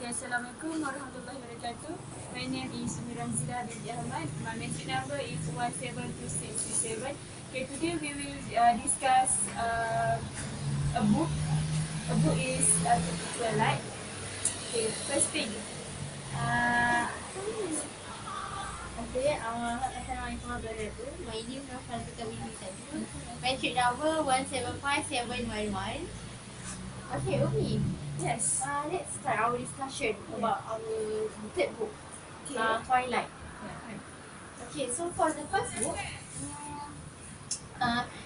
Okay, Assalamualaikum warahmatullahi wabarakatuh. My name is Miranzila binti Ahmad. My mention number is 172667. Okay, today we will discuss a book. A book is Twilight. Okay, first thing. Okay, Assalamualaikum warahmatullahi wabarakatuh. My name is Nafal Binti. Mention number 175711. Okay, Umi. Yes. Let's start our discussion about our third book, Okay. Twilight. Yeah. Okay, so for the first book,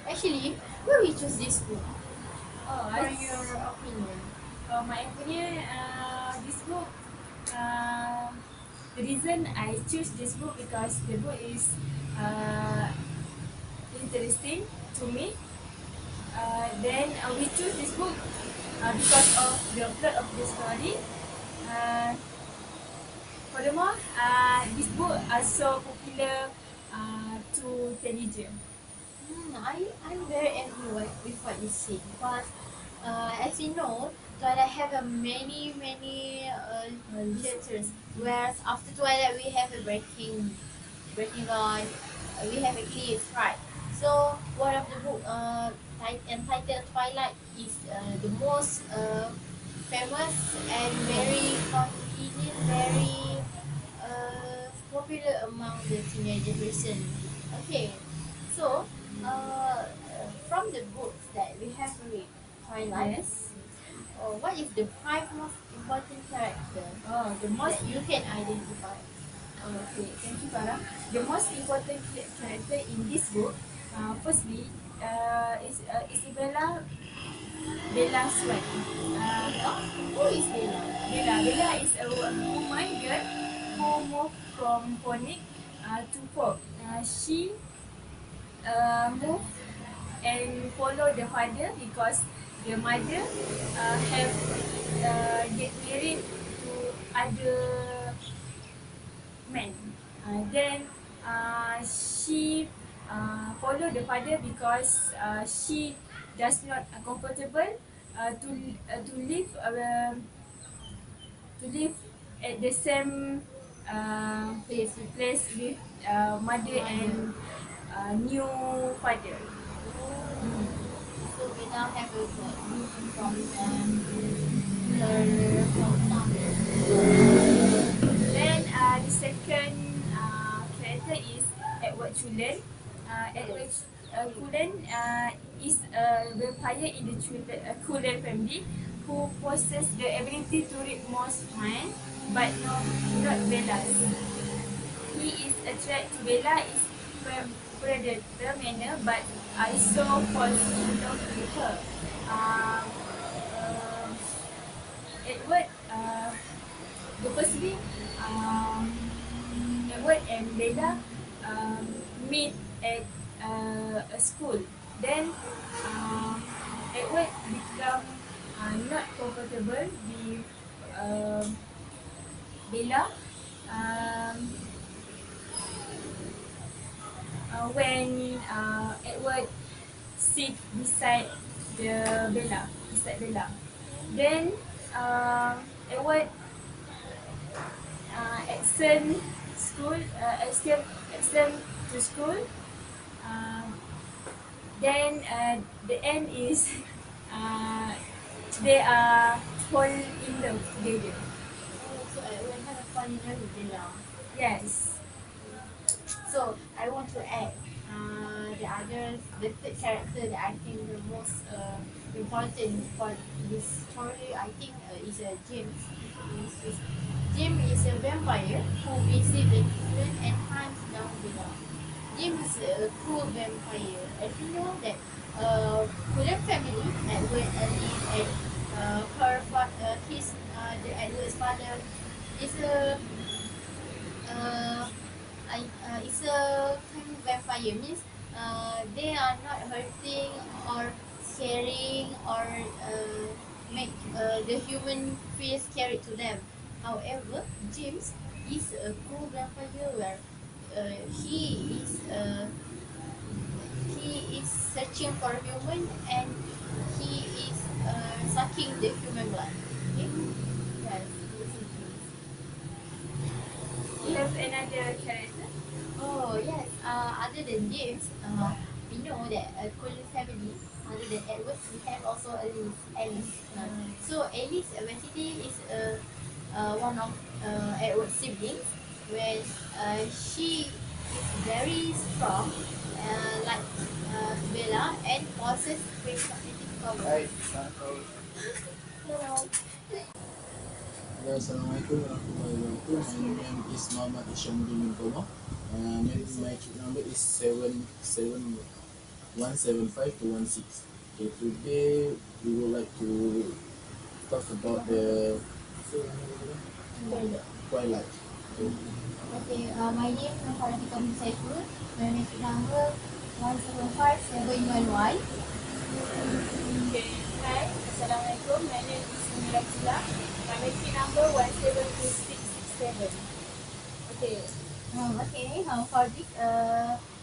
actually, why we choose this book? For your opinion. My opinion, this book, the reason I choose this book because the book is interesting to me. Then we choose this book because of the plot of the story. Furthermore, this book are so popular to teenager. I'm very angry with what you say because as you know, Twilight have a many chapters. Whereas after Twilight we have a breaking on, we have eclipse, right? So one of the book entitled Twilight is the most famous and very convenient, very popular among the teenager person. Okay, so from the books that we have read, Twilight, Yes. what is the five most important character The most that you can identify? Okay, thank you, Farah. The most important character in this book, firstly, is Isabella Bella Swan. Who is Bella? Bella is a woman girl who moved from Phoenix to Folk. She moved and follow the father because the mother have get married to other men. Then she follow the father because she does not comfortable to live at the same place with mother and new father. So we now have a movement from her hometown. Then the second character is Edward Cullen. Edward Cullen is a vampire in the Cullen family who possesses the ability to read most mind, but not Bella's. He is attracted to Bella is predator manner, but I saw falls in love with her. Um, um, Edward, the firstly, Edward and Bella meet at a school. Then Edward become not comfortable with Bella. When Edward sit beside Bella. Then Edward extend to school. Then the end is they are fall in love together. So Edward had a funny name with Bella. Yes. So I want to add the third character that I think the most important for this story. I think is James. James is a vampire who visits the children and hunts down Bella. James is a cruel vampire. As you know that Cullen family Edward live at Edward's father is a it's a kind of vampire means they are not hurting or scaring or make the human feel scary to them. However, James is a cool vampire where he is searching for human and he is sucking the human blood. Okay? Yes. than James, we know that a Cullen family, other than Edward, we have also Alice. So Alice basically is one of Edward's siblings, when she is very strong, like Bella, and possesses great cognitive power. Hi, Assalamualaikum. Hello. Hello, Assalamualaikum warahmatullahi wabarakatuh. My name is Muhammad Ishamuddin Mintomo. My kit number is 77175 216. Okay, today we would like to talk about the twilight. Okay, my name is Farhati Kamil Saiful. My metric number 175711. Okay. Hi. Assalamualaikum. My name is Mira Kila. My metric number 172667. Okay. For this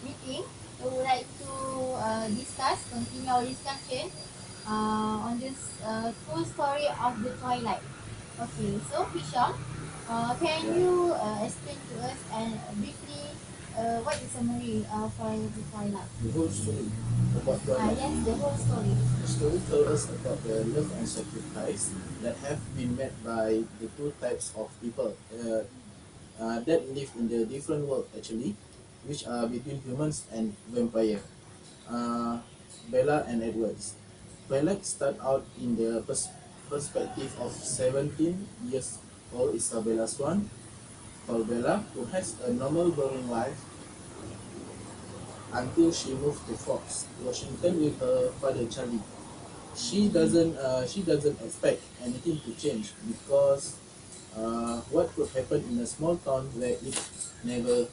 meeting, we would like to continue our discussion on this full story of the Twilight. Okay, so Hisham, can you explain to us and briefly what is summary for the Twilight? The whole story about twilight. Yes, the whole story. The story tells us about the love and sacrifice that have been met by the two types of people that live in the different world actually, which are between humans and vampire. Uh, Bella and Edwards. Twilight start out in the perspective of 17 years old Isabella Swan, called Bella, who has a normal boring life until she moved to Fox, Washington with her father Charlie. She doesn't expect anything to change because what could happen in a small town where it never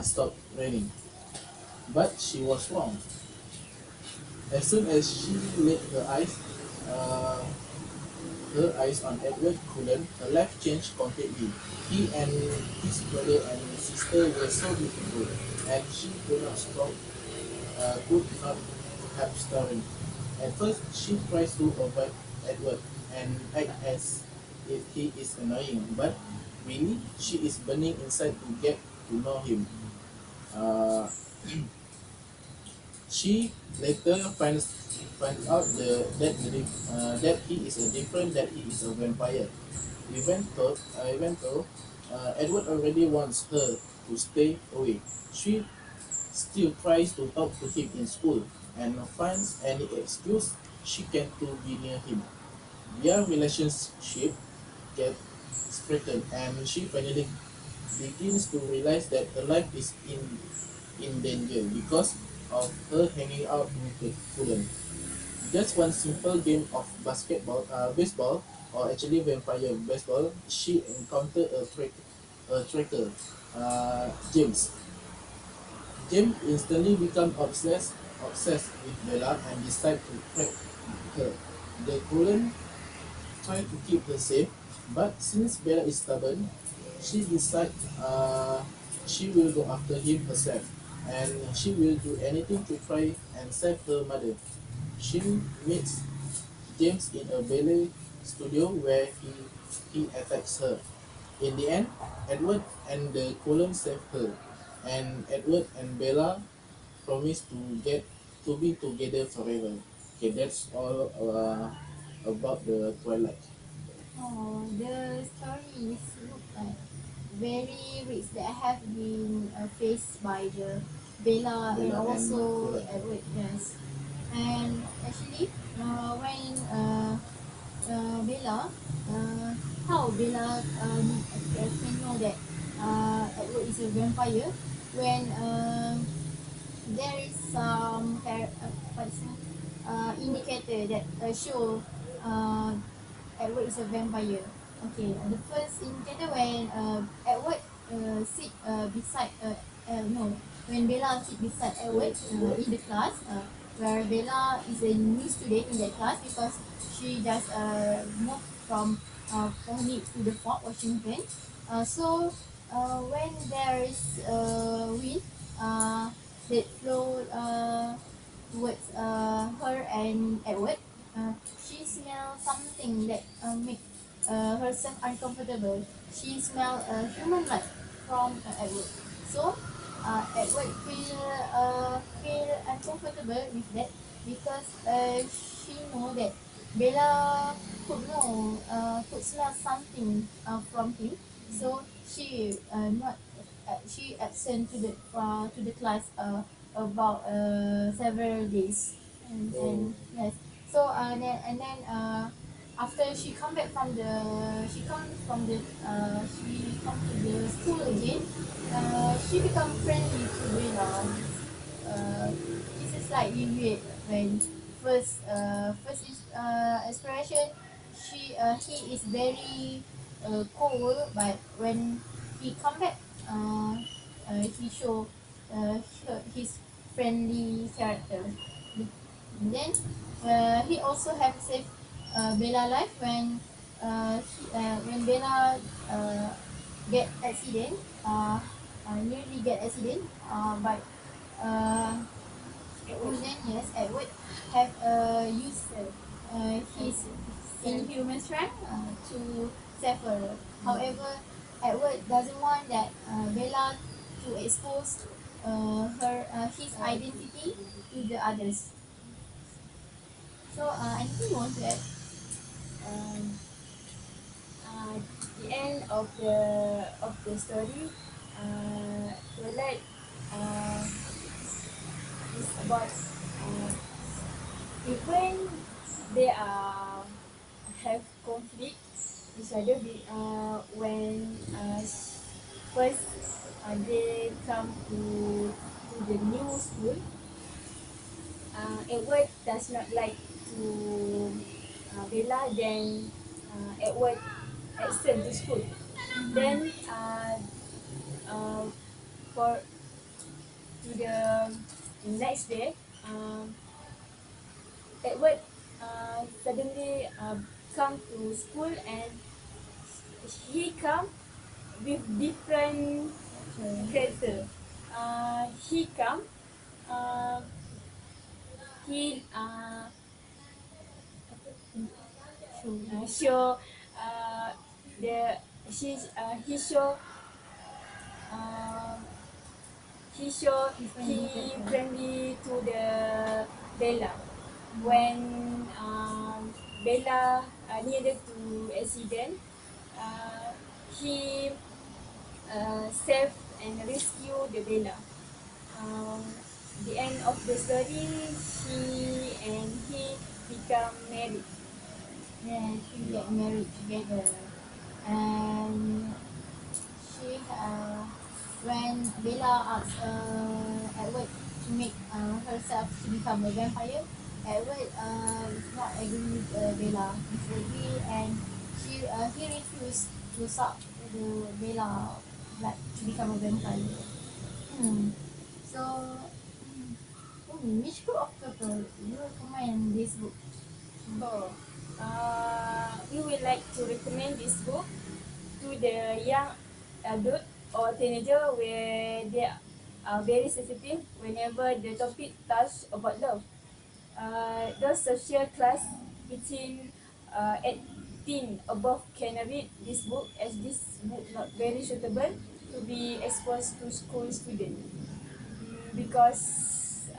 stopped raining. But she was wrong. As soon as she laid uh, her eyes on Edward Cullen, her life changed completely. He and his brother and sister were so beautiful, and she could not help staring. At first, she tries to avoid Edward and act as if he is annoying, but really, she is burning inside to get to know him. Uh, she later finds out that he is a different that he is a vampire. Even though Edward already wants her to stay away, she still tries to talk to him in school and finds any excuse she can to be near him. Their relationship gets straightened, and she finally begins to realize that her life is in danger because of her hanging out with the Cullen. Just one simple game of baseball, or actually vampire baseball, she encountered a tracker, James. James instantly becomes obsessed with Bella and decides to track her. The Cullen try to keep her safe, but since Bella is stubborn, she decides she will go after him herself, and she will do anything to try and save her mother. She meets James in a ballet studio where he attacks her. In the end, Edward and the Cullen save her, and Edward and Bella promise to be together forever. Okay, that's all about the Twilight. Oh, the story is look like very rich that have been faced by the Bella and Bella and also Cullen. Edward. Yes, and actually, when Bella, how Bella can know that Edward is a vampire when there is some indicator that show uh, Edward is a vampire. Okay, the first indicator when Edward sit beside no, when Bella sit beside Edward in the class, where Bella is a new student in that class because she just moved from Pony to the Fort Washington. When there is wind that flow towards her and Edward, she smells something that make herself uncomfortable. She smelled human blood from Edward. So Edward feel uncomfortable with that because she know that Bella could smell something from him, so she not she absent to the class about several days, and yes, so after she come to the school again, she become friendly to Bella. This is slightly weird when first expression he is very cold, but when he come back, he show his friendly character. Then he also have saved Bella life when Bella get accident, nearly get accident, but uh, then yes, Edward have used his inhuman strength to save her. However, Edward doesn't want that Bella to expose his identity to the others. So, anything you want to add? Um, the end of the story, Twilight uh, is about even they are have conflict each other when first they come to the new school. Edward does not like to Bella, then Edward absent to school. Then uh, for to the next day, Edward suddenly come to school, and he come with different character. He come, uh, he show the he show uh, he friendly to the Bella when Bella needed to accident. He save and rescue the Bella. Um, the end of the story, she and he become married. Yeah, she get married together, and when Bella asked Edward to make herself to become a vampire, Edward is not agree with Bella, disagree, and he refused to suck the Bella blood to become a vampire. Hmm. So, which group of people you recommend this book? So, we would like to recommend this book to the young adult or teenager where they are very sensitive whenever the topic touch about love. Those social class between 18 above can read this book, as this book not very suitable to be exposed to school students, because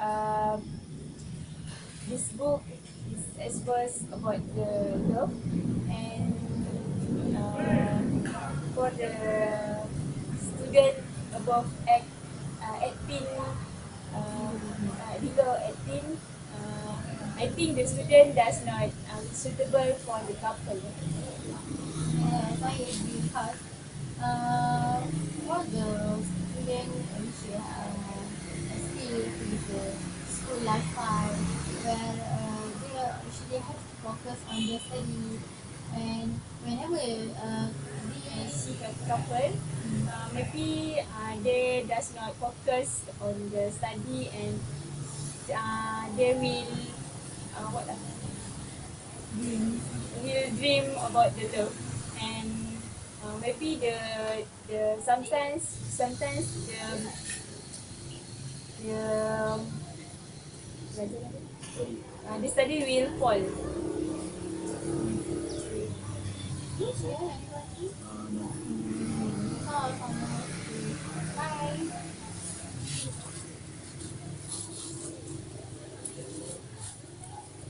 this book is exposed about the love, and for the student above 18, below 18, I think the student does not suitable for the couple. Yes, I agree because for the student which still with the school lifestyle where they have to focus on their study, and whenever She have couple, maybe they does not focus on the study, and they will what dreams. will dream about the love, and maybe the sometimes the the study will fall. So, Yeah, anyone? no.